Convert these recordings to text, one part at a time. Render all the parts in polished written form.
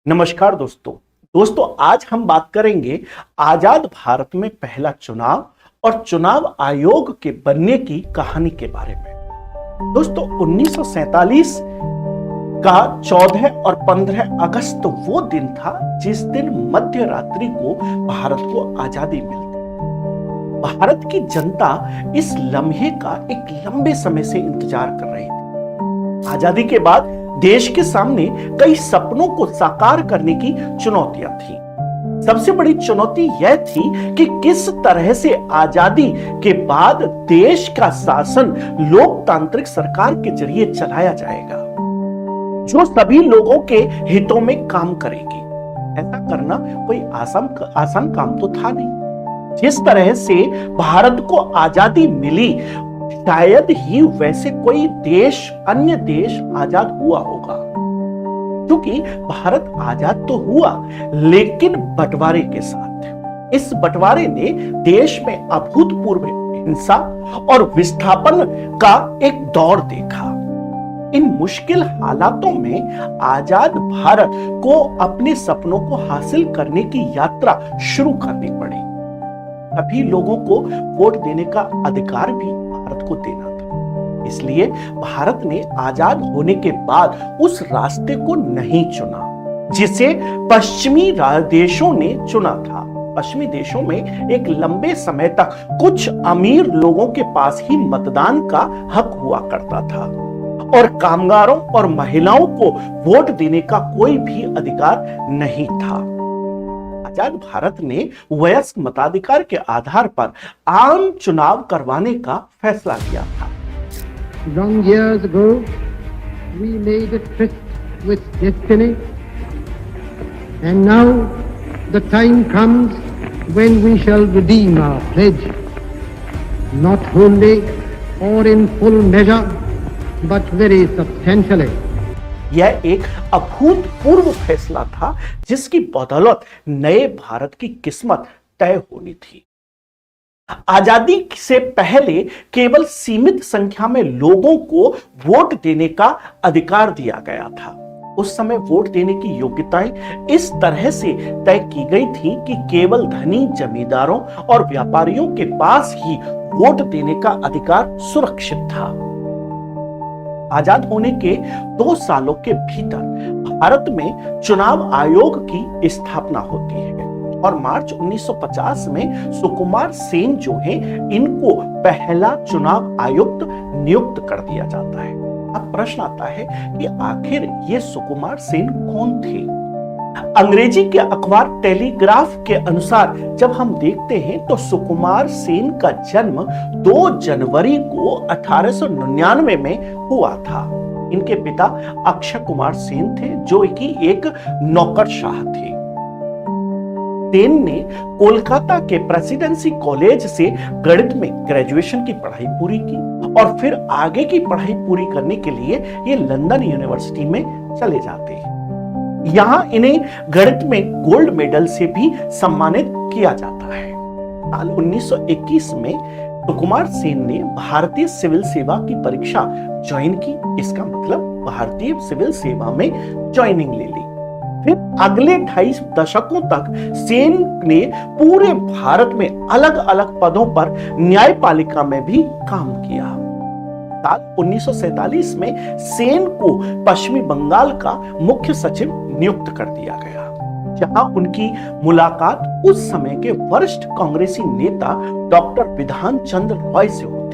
नमस्कार दोस्तों आज हम बात करेंगे आजाद भारत में पहला चुनाव और चुनाव आयोग के बनने की कहानी के बारे में। दोस्तों 1947 का 14 और 15 अगस्त वो दिन था जिस दिन मध्य रात्रि को भारत को आजादी मिली। भारत की जनता इस लम्हे का एक लंबे समय से इंतजार कर रही थी। आजादी के बाद देश के सामने कई सपनों को साकार करने की चुनौतियां थी। सबसे बड़ी चुनौती यह थी कि किस तरह से आजादी के बाद देश का शासन लोकतांत्रिक सरकार के जरिए चलाया जाएगा, जो सभी लोगों के हितों में काम करेगी। ऐसा करना कोई आसान काम तो था नहीं। जिस तरह से भारत को आजादी मिली, शायद ही वैसे कोई अन्य देश आजाद हुआ होगा। क्योंकि भारत आजाद तो हुआ, लेकिन बंटवारे के साथ। इस बंटवारे ने देश में अभूतपूर्व हिंसा और विस्थापन का एक दौर देखा। इन मुश्किल हालातों में आजाद भारत को अपने सपनों को हासिल करने की यात्रा शुरू करनी पड़ी। सभी लोगों को वोट देने का अधिकार भी भारत को देना था। इसलिए भारत ने आजाद होने के बाद उस रास्ते को नहीं चुना जिसे पश्चिमी देशों ने चुना था। पश्चिमी देशों में एक लंबे समय तक कुछ अमीर लोगों के पास ही मतदान का हक हुआ करता था और कामगारों और महिलाओं को वोट देने का कोई भी अधिकार नहीं था। आजाद भारत ने वयस्क मताधिकार के आधार पर आम चुनाव करवाने का फैसला किया था। Long years ago, we made a tryst with destiny, and now the time comes when we shall redeem our pledge, not wholly or in full measure, but very substantially. यह एक अभूतपूर्व फैसला था जिसकी बदौलत नए भारत की किस्मत तय होनी थी। आजादी से पहले केवल सीमित संख्या में लोगों को वोट देने का अधिकार दिया गया था। उस समय वोट देने की योग्यताएं इस तरह से तय की गई थी कि केवल धनी जमींदारों और व्यापारियों के पास ही वोट देने का अधिकार सुरक्षित था। आजाद होने के 2 सालों के भीतर भारत में चुनाव आयोग की स्थापना होती है और मार्च 1950 में सुकुमार सेन जो हैं, इनको पहला चुनाव आयुक्त नियुक्त कर दिया जाता है। अब प्रश्न आता है कि आखिर ये सुकुमार सेन कौन थे? अंग्रेजी के अखबार टेलीग्राफ के अनुसार जब हम देखते हैं तो सुकुमार सेन का जन्म 2 जनवरी को 1899 में हुआ था। इनके पिता अक्षय कुमार सेन थे जो कि एक नौकरशाह थे। सेन ने कोलकाता के प्रेसिडेंसी कॉलेज से गणित में ग्रेजुएशन की पढ़ाई पूरी की और फिर आगे की पढ़ाई पूरी करने के लिए ये लंदन यूनिवर्सिटी में चले जाते हैं। यहां इन्हें गणित में गोल्ड मेडल से भी सम्मानित किया जाता है। साल 1921 में सुकुमार सेन ने भारतीय सिविल सेवा की परीक्षा ज्वाइन की। इसका मतलब भारतीय सिविल सेवा में ज्वाइनिंग ले ली। फिर अगले 2.5 दशकों तक सेन ने पूरे भारत में अलग अलग पदों पर न्यायपालिका में भी काम किया। साल 1947 में सेन को पश्चिमी बंगाल का मुख्य सचिव नियुक्त कर दिया गया, जहां उनकी मुलाकात उस समय के वरिष्ठ कांग्रेसी नेता डॉक्टर विधान चंद्र रॉय से होती।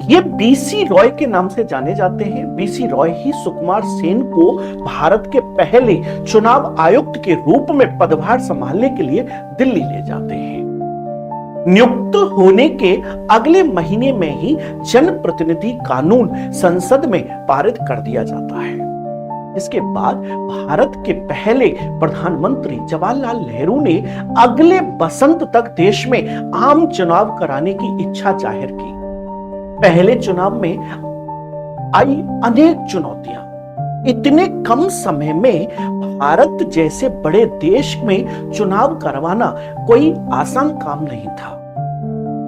ये बीसी रॉय के नाम से जाने जाते हैं। बीसी रॉय ही सुकुमार सेन को भारत के पहले चुनाव आयुक्त के रूप में पदभार संभालने के लिए दिल्ली ले जाते हैं। नियुक्त होने के अगले महीने में ही जनप्रतिनिधि कानून संसद में पारित कर दिया जाता है। इसके बाद भारत के पहले प्रधानमंत्री जवाहरलाल नेहरू ने अगले बसंत तक देश में आम चुनाव कराने की इच्छा जाहिर की। पहले चुनाव में आई अनेक चुनौतियां। इतने कम समय में भारत जैसे बड़े देश में चुनाव करवाना कोई आसान काम नहीं था।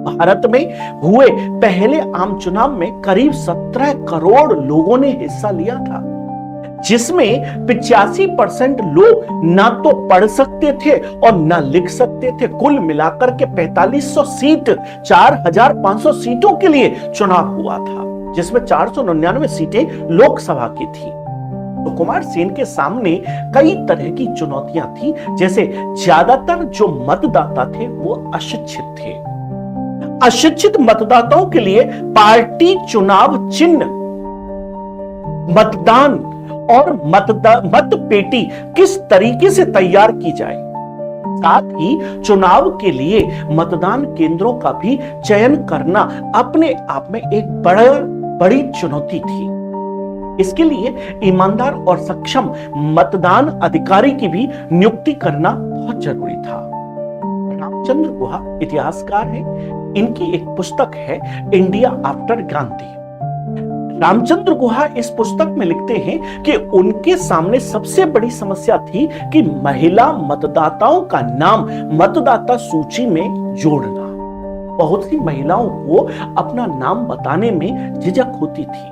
भारत में हुए पहले आम चुनाव में करीब 17 करोड़ लोगों ने हिस्सा लिया था, जिसमें 85% लोग ना तो पढ़ सकते थे और ना लिख सकते थे। कुल मिलाकर के 4500 सीट, 4500 सीटों के लिए चुनाव हुआ था, जिसमें 499 सीटें लोकसभा की थी। तो कुमार सेन के सामने कई तरह की चुनौतियां थी, जैसे ज्यादातर जो मतदाता थे वो अशिक्षित थे। अशिक्षित मतदाताओं के लिए पार्टी चुनाव चिन्ह, मतदान और मत पेटी किस तरीके से तैयार की जाए, साथ ही चुनाव के लिए मतदान केंद्रों का भी चयन करना अपने आप में एक बड़ी चुनौती थी। इसके लिए ईमानदार और सक्षम मतदान अधिकारी की भी नियुक्ति करना बहुत जरूरी था। रामचंद्र गुहा इतिहासकार हैं। इनकी एक पुस्तक है इंडिया आफ्टर गांधी। रामचंद्र गुहा इस पुस्तक में लिखते हैं कि उनके सामने सबसे बड़ी समस्या थी कि महिला मतदाताओं का नाम मतदाता सूची में जोड़ना। बहुत सी महिलाओं को अपना नाम बताने में झिझक होती थी।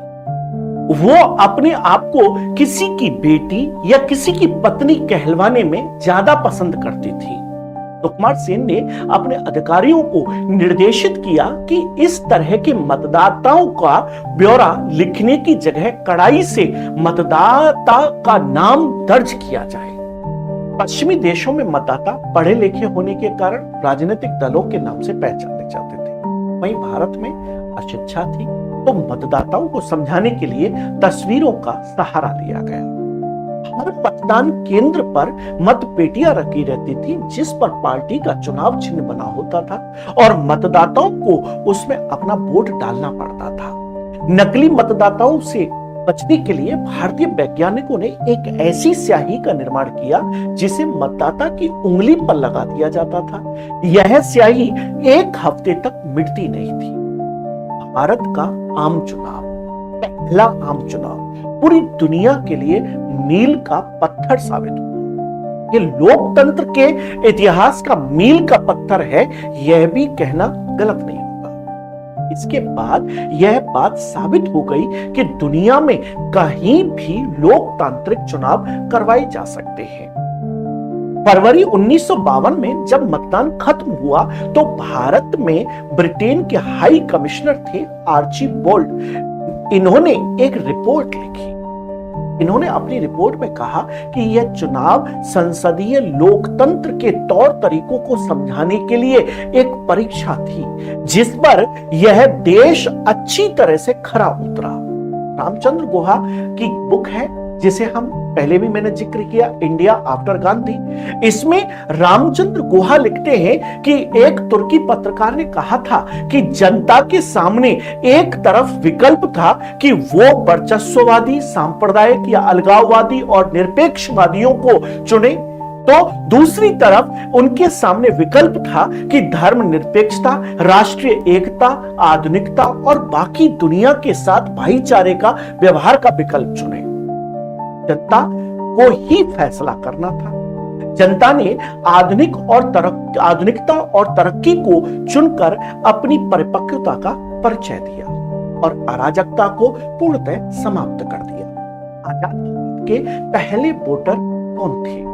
वो अपने आप को किसी की बेटी या किसी की पत्नी कहलवाने में ज्यादा पसंद करती थी। तो कुमार सेन ने अपने अधिकारियों को निर्देशित किया कि इस तरह के मतदाताओं का ब्यौरा लिखने की जगह कड़ाई से मतदाता का नाम दर्ज किया जाए। पश्चिमी देशों में मतदाता पढ़े लिखे होने के कारण राजनीतिक दलों के नाम से पहचाने जाते थे। वहीं भारत में अशिक्षा थी, तो मतदाताओं को समझाने के लिए तस्वीरों का सहारा लिया गया। हर मतदान केंद्र पर मत पेटियां रखी रहती थी, जिस पर पार्टी का चुनाव चिन्ह बना होता था और मतदाताओं को उसमें अपना वोट डालना पड़ता था। नकली मतदाताओं से बचने के लिए भारतीय वैज्ञानिकों ने एक ऐसी स्याही का निर्माण किया जिसे मतदाता की उंगली पर लगा दिया जाता था। यह स्याही एक हफ्ते तक मिटती नहीं थी। भारत का आम चुनाव, पहला आम चुनाव, पूरी दुनिया के लिए मील का पत्थर साबित हुआ। ये लोकतंत्र के इतिहास का मील का पत्थर है, यह भी कहना गलत नहीं होगा। इसके बाद यह बात साबित हो गई कि दुनिया में कहीं भी लोकतांत्रिक चुनाव करवाए जा सकते हैं। फरवरी 1952 में जब मतदान खत्म हुआ तो भारत में ब्रिटेन के हाई कमिश्नर थे आर्चीबोल्ड। इन्होंने एक रिपोर्ट लिखी। इन्होंने अपनी रिपोर्ट में कहा कि यह चुनाव संसदीय लोकतंत्र के तौर तरीकों को समझाने के लिए एक परीक्षा थी, जिस पर यह देश अच्छी तरह से खरा उतरा। रामचंद्र गुहा की बुक है, जिसे हम पहले भी मैंने जिक्र किया, इंडिया आफ्टर गांधी। इसमें रामचंद्र गुहा लिखते हैं कि एक तुर्की पत्रकार ने कहा था कि जनता के सामने एक तरफ विकल्प था कि वो वर्चस्ववादी, सांप्रदायिक या अलगाववादी और निरपेक्षवादियों को चुने, तो दूसरी तरफ उनके सामने विकल्प था कि धर्मनिरपेक्षता, राष्ट्रीय एकता, आधुनिकता और बाकी दुनिया के साथ भाईचारे का व्यवहार का विकल्प चुने। जनता को ही फैसला करना था। जनता ने आधुनिकता और तरक्की को चुनकर अपनी परिपक्वता का परिचय दिया और अराजकता को पूर्णतः समाप्त कर दिया। आजाद भारत के पहले वोटर कौन थे?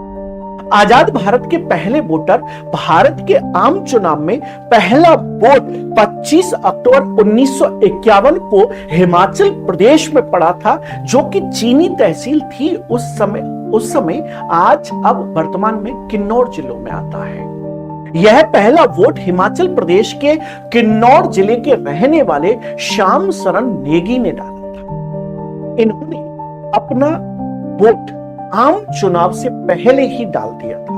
आजाद भारत के पहले वोटर भारत के आम चुनाव में पहला वोट 25 अक्टूबर 1951 को हिमाचल प्रदेश में पड़ा था, जो कि चीनी तहसील थी उस समय आज अब वर्तमान में किन्नौर जिलों में आता है। यह पहला वोट हिमाचल प्रदेश के किन्नौर जिले के रहने वाले श्याम शरण नेगी ने डाला था। इन्होंने अपना वोट आम चुनाव से पहले ही डाल दिया था,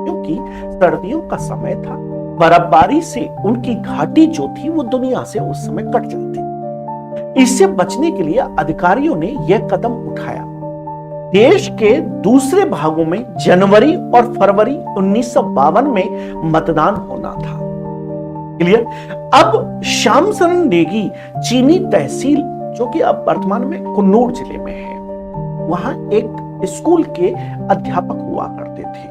क्योंकि सर्दियों का समय था। बर्फबारी से उनकी घाटी जो थी वो दुनिया से उस समय कट जाती। इससे बचने के लिए अधिकारियों ने यह कदम उठाया। देश के दूसरे भागों में जनवरी और फरवरी 1952 में मतदान होना था। क्लियर। अब श्याम शरण नेगी चीनी तहसील, जो कि अब वर्तमान में कन्नौज जिले में है, वहां एक स्कूल के अध्यापक हुआ करते थे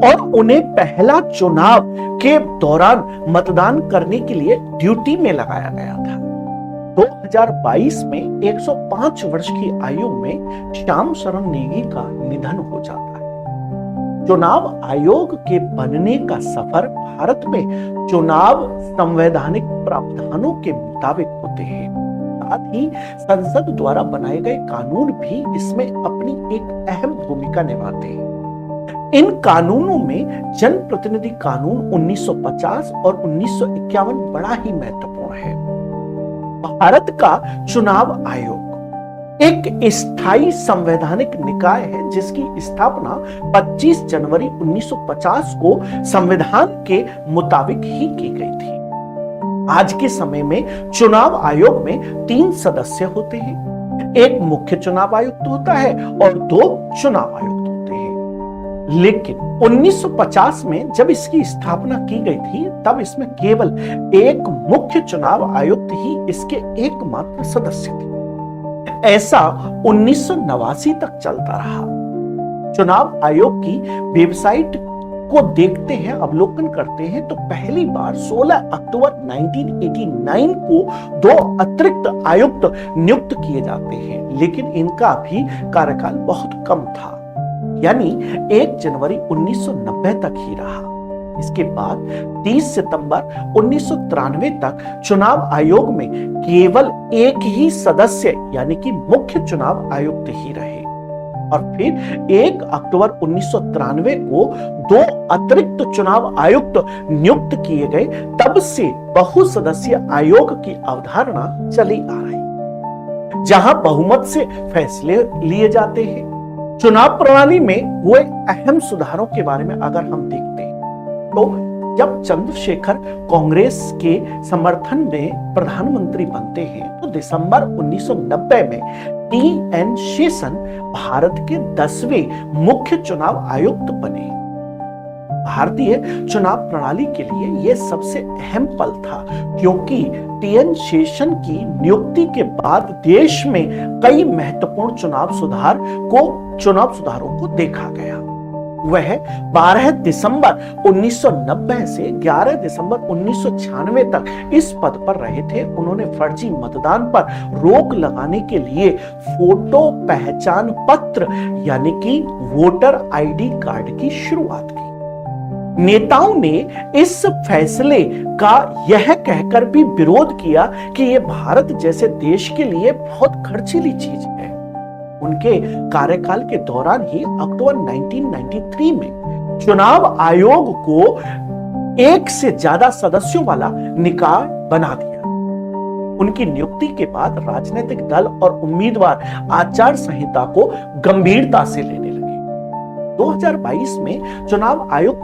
और उन्हें पहला चुनाव के दौरान मतदान करने के लिए ड्यूटी में लगाया गया था। 2022 में 105 वर्ष की आयु में श्याम शरण नेगी का निधन हो जाता है। चुनाव आयोग के बनने का सफर भारत में चुनाव संवैधानिक प्रावधानों के मुताबिक होते हैं। साथ ही संसद द्वारा बनाए गए कानून भी इसमें अपनी एक अहम भूमिका निभाते हैं। इन कानूनों में जनप्रतिनिधि कानून 1950 और 1951 बड़ा ही महत्वपूर्ण है। भारत का चुनाव आयोग एक स्थायी संवैधानिक निकाय है जिसकी स्थापना 25 जनवरी 1950 को संविधान के मुताबिक ही की गई थी। आज के समय में चुनाव आयोग में 3 सदस्य होते हैं। एक मुख्य चुनाव आयुक्त होता है और 2 चुनाव आयुक्त होते हैं। लेकिन 1950 में जब इसकी स्थापना की गई थी तब इसमें केवल एक मुख्य चुनाव आयुक्त ही इसके एकमात्र सदस्य थे। ऐसा 1989 तक चलता रहा। चुनाव आयोग की वेबसाइट को देखते हैं, अवलोकन करते हैं तो पहली बार 16 अक्टूबर 1989 को 2 अतिरिक्त आयुक्त नियुक्त किए जाते हैं, लेकिन इनका भी कार्यकाल बहुत कम था, यानी 1 जनवरी 1990 तक ही रहा। इसके बाद 30 सितंबर 1993 तक चुनाव आयोग में केवल एक ही सदस्य यानी कि मुख्य चुनाव आयुक्त ही रहे और फिर 1 अक्टूबर 1993 को 2 अतिरिक्त चुनाव आयुक्त नियुक्त किए गए। तब से बहुसदस्यीय आयोग की अवधारणा चली आ रही, जहां बहुमत से फैसले लिए जाते हैं। चुनाव प्रणाली में हुए अहम सुधारों के बारे में अगर हम देखते हैं तो जब चंद्रशेखर कांग्रेस के समर्थन में प्रधानमंत्री बनते हैं तो दिसंबर 1990 में टी.एन. शेषन भारत के 10वें मुख्य चुनाव आयुक्त बने। भारतीय चुनाव प्रणाली के लिए यह सबसे अहम पल था, क्योंकि टी.एन. शेषन की नियुक्ति के बाद देश में कई महत्वपूर्ण चुनाव सुधारों को देखा गया। वह 12 दिसंबर 1990 से 11 दिसंबर 1996 तक इस पद पर रहे थे। उन्होंने फर्जी मतदान पर रोक लगाने के लिए फोटो पहचान पत्र यानी कि वोटर आईडी कार्ड की शुरुआत की। नेताओं ने इस फैसले का यह कहकर भी विरोध किया कि यह भारत जैसे देश के लिए बहुत खर्चीली चीज है। उनके कार्यकाल के दौरान ही अक्टूबर 1993 में चुनाव आयोग को 1 से ज्यादा सदस्यों वाला निकाय बना दिया। उनकी नियुक्ति के बाद राजनीतिक दल और उम्मीदवार आचार संहिता को गंभीरता से लेने लगे। 2022 में चुनाव आयुक्त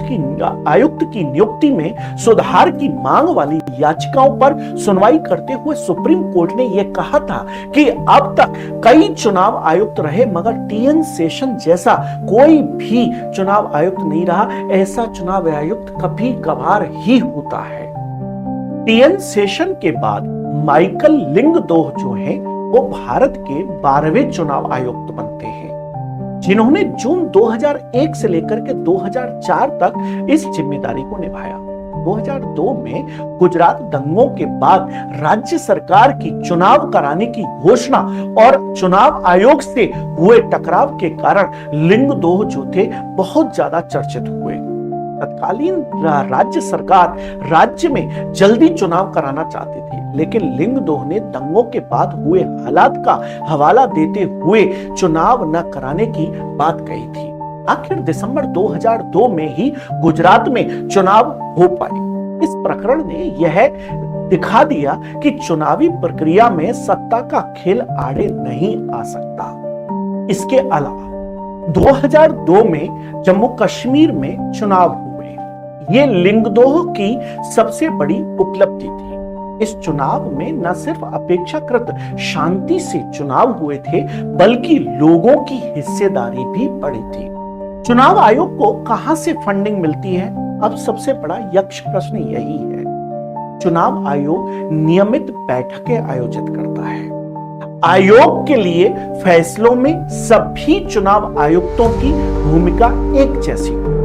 की नियुक्ति में सुधार की मांग वाली याचिकाओं पर सुनवाई करते हुए सुप्रीम कोर्ट ने यह कहा था कि अब तक कई चुनाव आयुक्त रहे मगर टी.एन. शेषन जैसा कोई भी चुनाव आयुक्त नहीं रहा। ऐसा चुनाव आयुक्त कभी कभार ही होता है। टी.एन. शेषन के बाद माइकल लिंगदोह जो हैं वो भारत के 12वें चुनाव आयुक्त बनते हैं, जिन्होंने जून 2001 से लेकर के 2004 तक इस जिम्मेदारी को निभाया। 2002 में गुजरात दंगों के बाद राज्य सरकार की चुनाव कराने की घोषणा और चुनाव आयोग से हुए टकराव के कारण लिंगदोह जो थे बहुत ज्यादा चर्चित हुए। तत्कालीन राज्य सरकार राज्य में जल्दी चुनाव कराना चाहती थी, लेकिन लिंगदोह ने दंगों के बाद हुए हालात का हवाला देते हुए चुनाव न कराने की बात कही थी। आखिर दिसंबर 2002 में ही गुजरात में चुनाव हो पाए। इस प्रकरण ने यह दिखा दिया कि चुनावी प्रक्रिया में सत्ता का खेल आड़े नहीं आ सकता। इसके अलावा 2002 में जम्मू कश्मीर में चुनाव हुए। ये लिंगदोह की सबसे बड़ी उपलब्धि थी। इस चुनाव में न सिर्फ अपेक्षाकृत शांति से चुनाव हुए थे, बल्कि लोगों की हिस्सेदारी भी बढ़ी थी। चुनाव आयोग को कहां से फंडिंग मिलती है? अब सबसे बड़ा यक्ष प्रश्न यही है। चुनाव आयोग नियमित बैठकें आयोजित करता है। आयोग के लिए फैसलों में सभी चुनाव आयुक्तों की भूमिका एक जैसी होती है।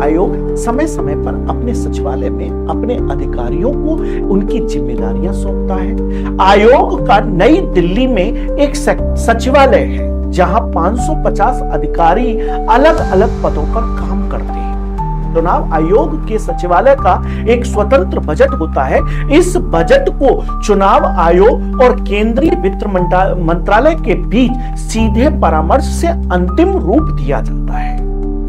आयोग समय समय पर अपने सचिवालय में अपने अधिकारियों को उनकी जिम्मेदारियां सौंपता है। आयोग का नई दिल्ली में एक सचिवालय है, जहां 550 अधिकारी अलग अलग पदों पर काम करते हैं। चुनाव आयोग के सचिवालय का एक स्वतंत्र बजट होता है। इस बजट को चुनाव आयोग और केंद्रीय वित्त मंत्रालय के बीच सीधे परामर्श से अंतिम रूप दिया जाता है।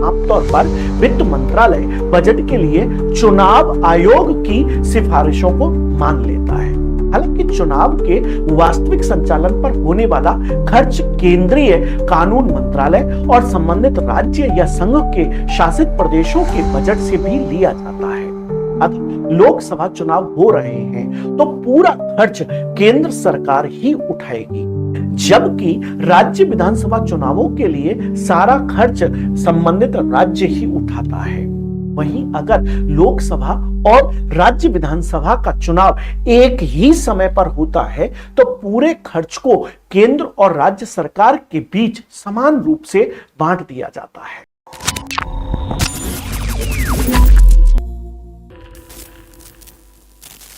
आमतौर पर वित्त मंत्रालय बजट के लिए चुनाव आयोग की सिफारिशों को मान लेता है। हालांकि चुनाव के वास्तविक संचालन पर होने वाला खर्च केंद्रीय कानून मंत्रालय और संबंधित राज्य या संघ के शासित प्रदेशों के बजट से भी लिया जाता है। अगर लोकसभा चुनाव हो रहे हैं तो पूरा खर्च केंद्र सरकार ही उठाएगी, जबकि राज्य विधानसभा चुनावों के लिए सारा खर्च संबंधित राज्य ही उठाता है। वहीं अगर लोकसभा और राज्य विधानसभा का चुनाव एक ही समय पर होता है तो पूरे खर्च को केंद्र और राज्य सरकार के बीच समान रूप से बांट दिया जाता है।